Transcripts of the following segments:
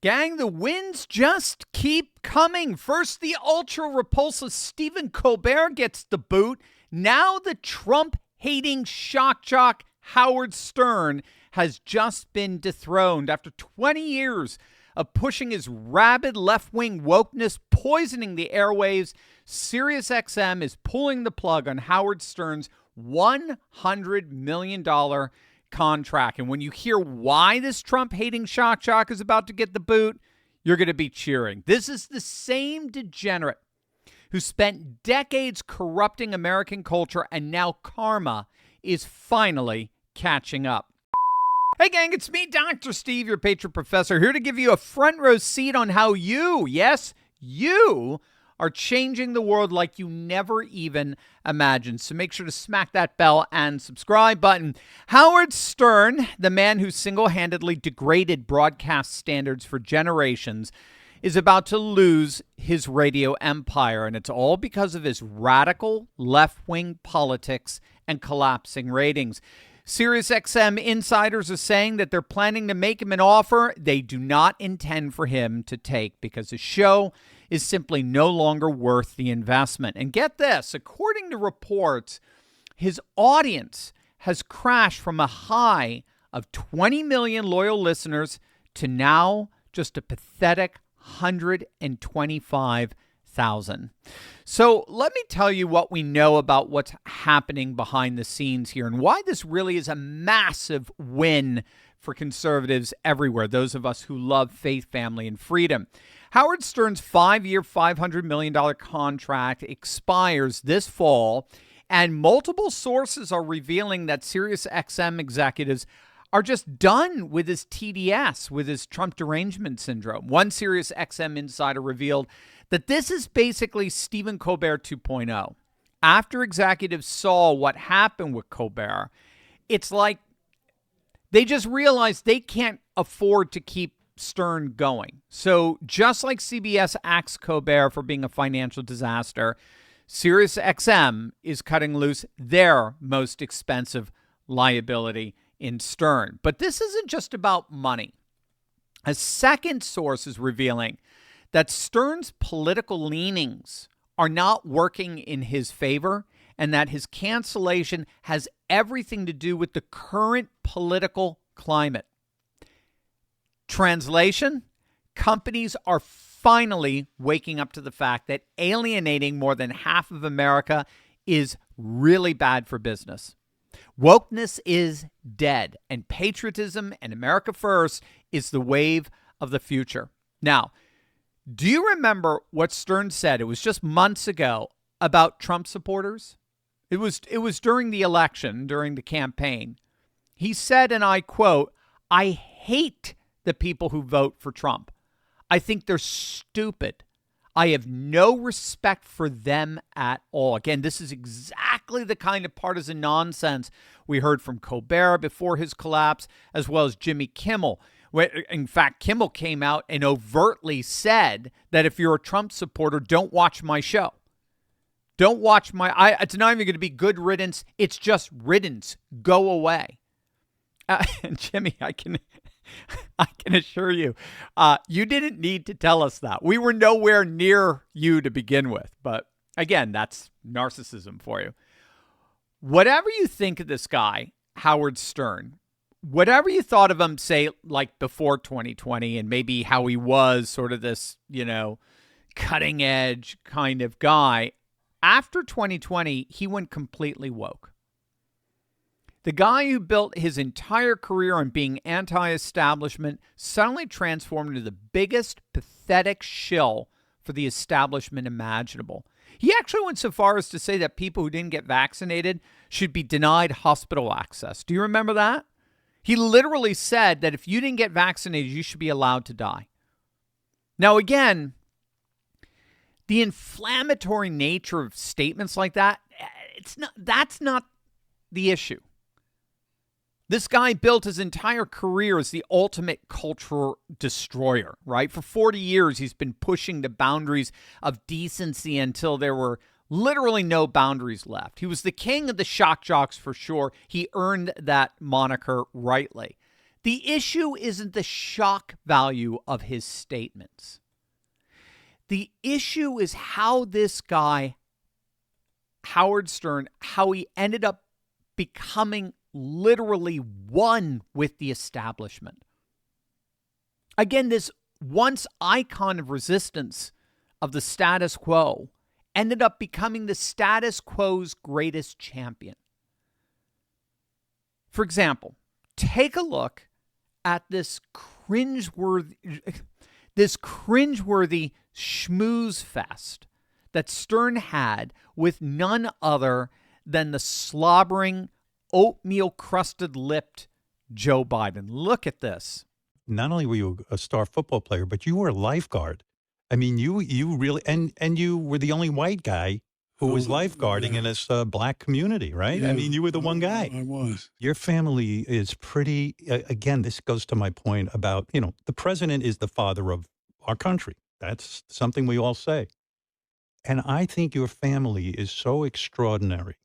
Gang, the wins just keep coming. First, the ultra-repulsive Stephen Colbert gets the boot. Now the Trump-hating shock jock Howard Stern has just been dethroned. After 20 years of pushing his rabid left-wing wokeness, poisoning the airwaves, SiriusXM is pulling the plug on Howard Stern's $100 million contract. And when you hear why this Trump-hating shock jock is about to get the boot, you're going to be cheering. This is the same degenerate who spent decades corrupting American culture, and now karma is finally catching up. Hey gang, it's me, Dr. Steve, your patron professor, here to give you a front row seat on how you, yes, you, are changing the world like you never even imagined. So make sure to smack that bell and subscribe button. Howard Stern, the man who single-handedly degraded broadcast standards for generations, is about to lose his radio empire. And it's all because of his radical left-wing politics and collapsing ratings. SiriusXM insiders are saying that they're planning to make him an offer they do not intend for him to take because his show is simply no longer worth the investment. And get this, according to reports, his audience has crashed from a high of 20 million loyal listeners to now just a pathetic 125,000. So let me tell you what we know about what's happening behind the scenes here and why this really is a massive win for conservatives everywhere, those of us who love faith, family, and freedom. Howard Stern's 5-year, $500 million contract expires this fall, and multiple sources are revealing that SiriusXM executives are just done with his TDS, with his Trump derangement syndrome. One SiriusXM insider revealed that this is basically Stephen Colbert 2.0. After executives saw what happened with Colbert, it's like they just realized they can't afford to keep Stern going. So just like CBS axed Colbert for being a financial disaster, SiriusXM is cutting loose their most expensive liability in Stern. But this isn't just about money. A second source is revealing that Stern's political leanings are not working in his favor and that his cancellation has everything to do with the current political climate. Translation, companies are finally waking up to the fact that alienating more than half of America is really bad for business. Wokeness is dead, and patriotism and America first is the wave of the future. Now, do you remember what Stern said? It was just months ago about Trump supporters. It was during the election, during the campaign. He said, and I quote, "I hate the people who vote for Trump. I think they're stupid. I have no respect for them at all." Again, this is exactly the kind of partisan nonsense we heard from Colbert before his collapse, as well as Jimmy Kimmel. In fact, Kimmel came out and overtly said that if you're a Trump supporter, don't watch my show. Don't watch it's not even going to be good riddance. It's just riddance. Go away. And Jimmy, I can assure you, you didn't need to tell us that. We were nowhere near you to begin with. But again, that's narcissism for you. Whatever you think of this guy, Howard Stern, whatever you thought of him, say, like before 2020 and maybe how he was sort of this, cutting edge kind of guy, after 2020, he went completely woke. The guy who built his entire career on being anti-establishment suddenly transformed into the biggest pathetic shill for the establishment imaginable. He actually went so far as to say that people who didn't get vaccinated should be denied hospital access. Do you remember that? He literally said that if you didn't get vaccinated, you should be allowed to die. Now, again, the inflammatory nature of statements like that, that's not the issue. This guy built his entire career as the ultimate cultural destroyer, right? For 40 years, he's been pushing the boundaries of decency until there were literally no boundaries left. He was the king of the shock jocks for sure. He earned that moniker rightly. The issue isn't the shock value of his statements. The issue is how this guy, Howard Stern, how he ended up becoming literally one with the establishment. Again, this once icon of resistance of the status quo ended up becoming the status quo's greatest champion. For example, take a look at this cringeworthy schmooze fest that Stern had with none other than the slobbering, oatmeal-crusted lipped Joe Biden. Look at this. Not only were you a star football player, but you were a lifeguard. I mean, you really, and you were the only white guy who was lifeguarding in this black community, right? Yeah, I mean, you were the one guy. I was. Your family is pretty, again, this goes to my point about, the president is the father of our country. That's something we all say. And I think your family is so extraordinary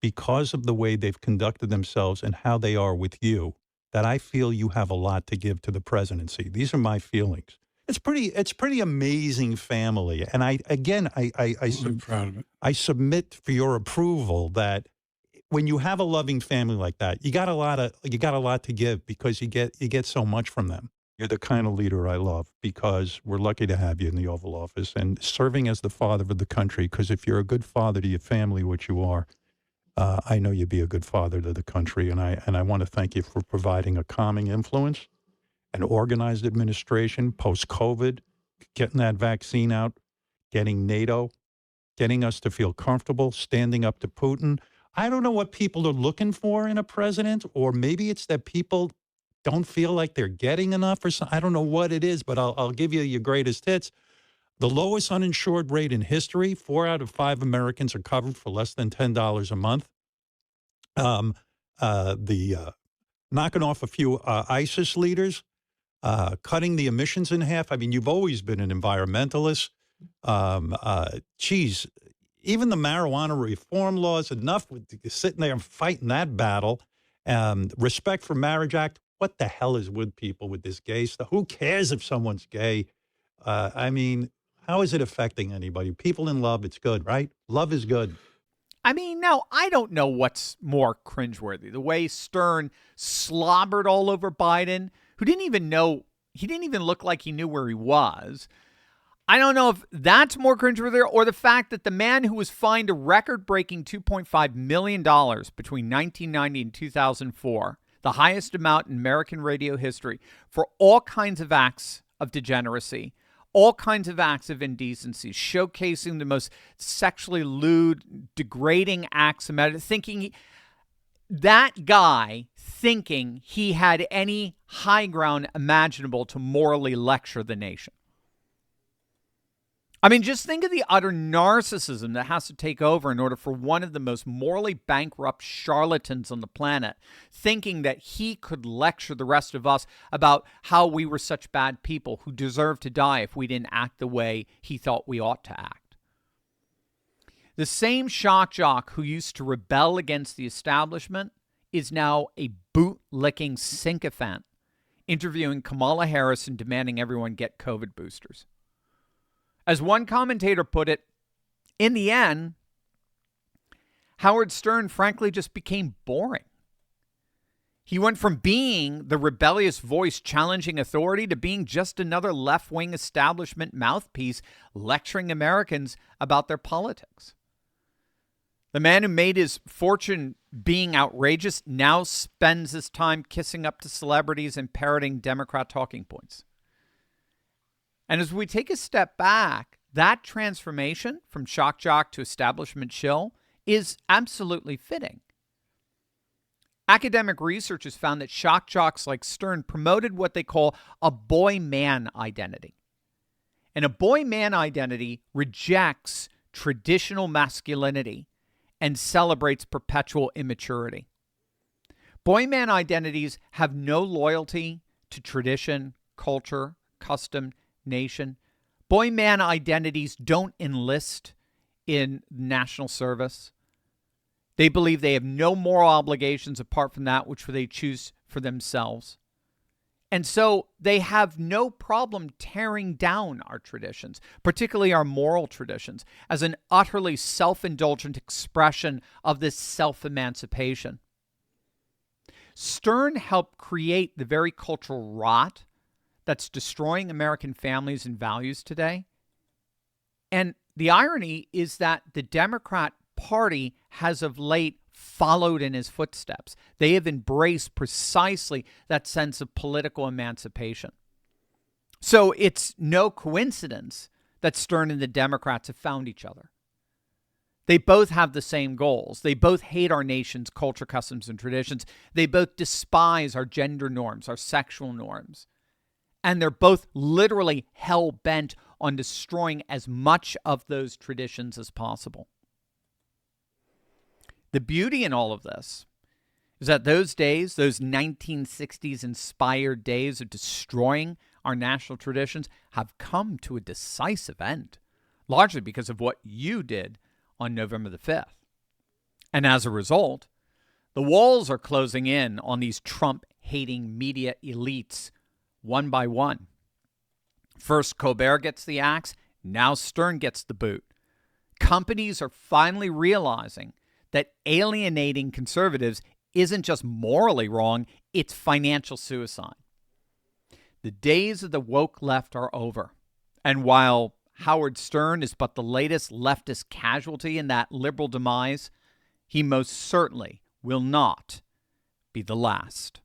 because of the way they've conducted themselves and how they are with you, that I feel you have a lot to give to the presidency. These are my feelings. It's pretty amazing family. And I'm proud of it. I submit for your approval that when you have a loving family like that, you got a lot to give because you get so much from them. You're the kind of leader I love because we're lucky to have you in the Oval Office and serving as the father of the country. Because if you're a good father to your family, which you are, I know you'd be a good father to the country. And I want to thank you for providing a calming influence, an organized administration post-COVID, getting that vaccine out, getting NATO, getting us to feel comfortable, standing up to Putin. I don't know what people are looking for in a president, or maybe it's that people don't feel like they're getting enough or something. I don't know what it is, but I'll give you your greatest hits. The lowest uninsured rate in history, 4 out of 5 Americans are covered for less than $10 a month. Knocking off a few ISIS leaders, cutting the emissions in half. I mean, you've always been an environmentalist. Even the marijuana reform laws, enough with sitting there and fighting that battle. Respect for Marriage Act. What the hell is with people with this gay stuff? Who cares if someone's gay? I mean, how is it affecting anybody? People in love, it's good, right? Love is good. I mean, now, I don't know what's more cringeworthy. The way Stern slobbered all over Biden, who didn't even look like he knew where he was. I don't know if that's more cringeworthy or the fact that the man who was fined a record-breaking $2.5 million between 1990 and 2004, the highest amount in American radio history, for all kinds of acts of degeneracy, all kinds of acts of indecency, showcasing the most sexually lewd, degrading acts of that guy thinking he had any high ground imaginable to morally lecture the nation. I mean, just think of the utter narcissism that has to take over in order for one of the most morally bankrupt charlatans on the planet thinking that he could lecture the rest of us about how we were such bad people who deserved to die if we didn't act the way he thought we ought to act. The same shock jock who used to rebel against the establishment is now a boot-licking sycophant, interviewing Kamala Harris and demanding everyone get COVID boosters. As one commentator put it, in the end, Howard Stern frankly just became boring. He went from being the rebellious voice challenging authority to being just another left-wing establishment mouthpiece lecturing Americans about their politics. The man who made his fortune being outrageous now spends his time kissing up to celebrities and parroting Democrat talking points. And as we take a step back, that transformation from shock jock to establishment shill is absolutely fitting. Academic research has found that shock jocks like Stern promoted what they call a boy-man identity. And a boy-man identity rejects traditional masculinity and celebrates perpetual immaturity. Boy-man identities have no loyalty to tradition, culture, custom, nation. Boy-man identities don't enlist in national service. They believe they have no moral obligations apart from that which they choose for themselves. And so they have no problem tearing down our traditions, particularly our moral traditions, as an utterly self-indulgent expression of this self-emancipation. Stern helped create the very cultural rot that's destroying American families and values today. And the irony is that the Democrat Party has of late followed in his footsteps. They have embraced precisely that sense of political emancipation. So it's no coincidence that Stern and the Democrats have found each other. They both have the same goals. They both hate our nation's culture, customs, and traditions. They both despise our gender norms, our sexual norms. And they're both literally hell-bent on destroying as much of those traditions as possible. The beauty in all of this is that those days, those 1960s-inspired days of destroying our national traditions, have come to a decisive end, largely because of what you did on November the 5th. And as a result, the walls are closing in on these Trump-hating media elites one by one. First, Colbert gets the axe. Now Stern gets the boot. Companies are finally realizing that alienating conservatives isn't just morally wrong, it's financial suicide. The days of the woke left are over. And while Howard Stern is but the latest leftist casualty in that liberal demise, he most certainly will not be the last.